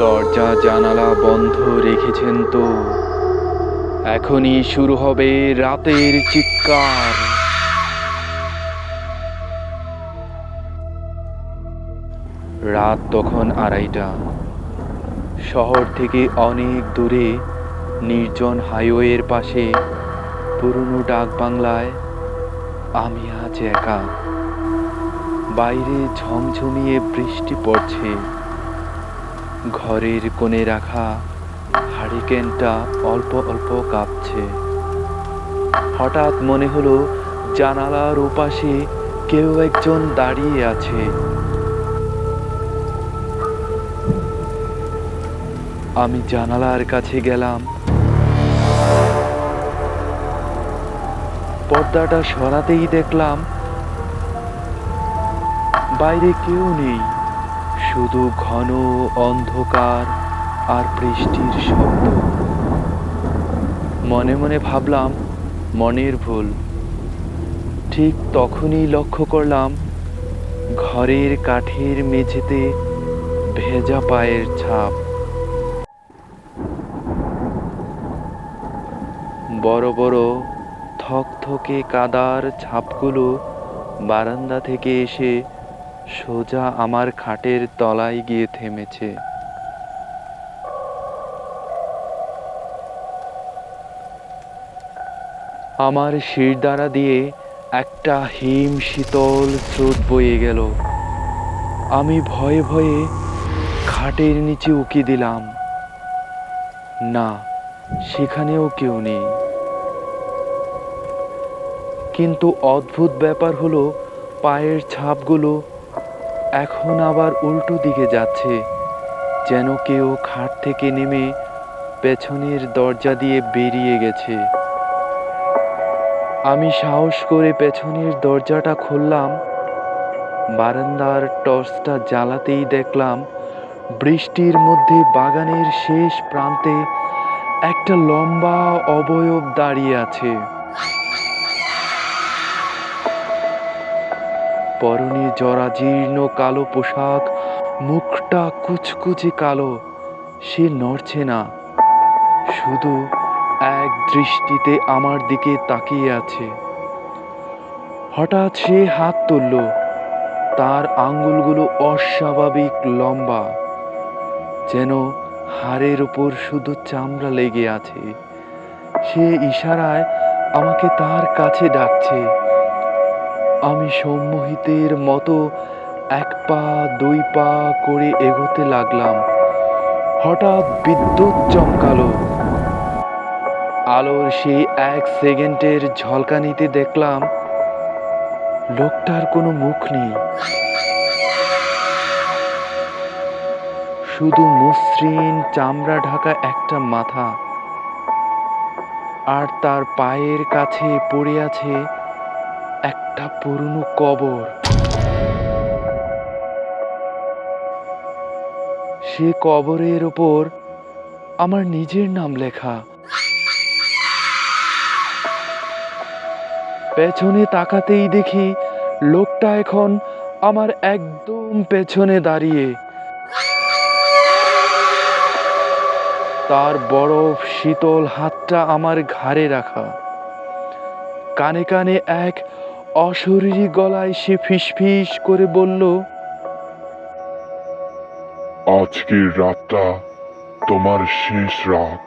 দরজা জানালা বন্ধ রেখেছেন তো? এখনই শুরু হবে রাতের চিৎকার। রাত তখন 2:30। শহর থেকে অনেক দূরে নির্জন হাইওয়ের পাশে পুরনো ডাক বাংলায় আমি আজ একা। বাইরে ঝমঝমিয়ে বৃষ্টি পড়ছে। ঘরের কোণে রাখা হারিকেনটা অল্প অল্প কাঁপছে। হঠাৎ মনে হলো জানালার ওপাশে কেউ একজন দাঁড়িয়ে আছে। আমি জানালার কাছে গেলাম। পর্দাটা সরাতেই দেখলাম বাইরে কেউ নেই, শুধু ঘন অন্ধকার আর বৃষ্টির শব্দ। মনে মনে ভাবলাম মনের ভুল। ঠিক তখনই লক্ষ্য করলাম ঘরের কাঠের মেঝেতে ভেজা পায়ের ছাপ। বড় বড় থকথকে কাদার ছাপগুলো বারান্দা থেকে এসে সোজা আমার খাটের তলায় গিয়ে থেমেছে। আমার শিরদাঁড়া দিয়ে একটা হিম শীতল স্রোত বয়ে গেল। আমি ভয়ে ভয়ে খাটের নিচে উকি দিলাম। না, সেখানেও কেউ নেই। কিন্তু অদ্ভুত ব্যাপার হলো পায়ের ছাপগুলো এখন আবার উল্টো দিকে যাচ্ছে, যেন কেউ খাট থেকে নেমে পেছনের দরজা দিয়ে বেরিয়ে গেছে। আমি সাহস করে পেছনের দরজাটা খুললাম। বারান্দার টর্চটা জ্বালাতেই দেখলাম বৃষ্টির মধ্যে বাগানের শেষ প্রান্তে একটা লম্বা অবয়ব দাঁড়িয়ে আছে। পরনে জরাজীর্ণ কালো পোশাক, মুখটা কুচকুচে কালো। সে নড়ছে না, শুধু এক দৃষ্টিতে আমার দিকে তাকিয়ে আছে। হঠাৎ সে হাত তুলল। তার আঙ্গুলগুলো অস্বাভাবিক লম্বা, যেন হাড়ের উপর শুধু চামড়া লেগে আছে। সে ইশারায় আমাকে তার কাছে ডাকছে। আমি সম্মোহিতের মতো 1 পা 2 পা করে এগোতে লাগলাম। হঠাৎ বিদ্যুৎ চমকালো। আলোর সেই 1 সেকেন্ডের ঝলকানিতে দেখলাম লোকটার কোনো মুখ নেই, শুধু মসৃণ চামড়া ঢাকা একটা মাথা। আর তার পায়ের কাছে পড়ে আছে একটা পুরনো কবর। সে কবরের ওপর আমার নিজের নাম লেখা। পেছনে তাকাতেই দেখি লোকটা এখন আমার একদম পেছনে দাঁড়িয়ে। তার বরফ শীতল হাতটা আমার ঘাড়ে রাখা। কানে কানে এক অশরীরী গলায় সে ফিসফিস করে বলল, আজকের রাতটা তোমার শেষ রাত।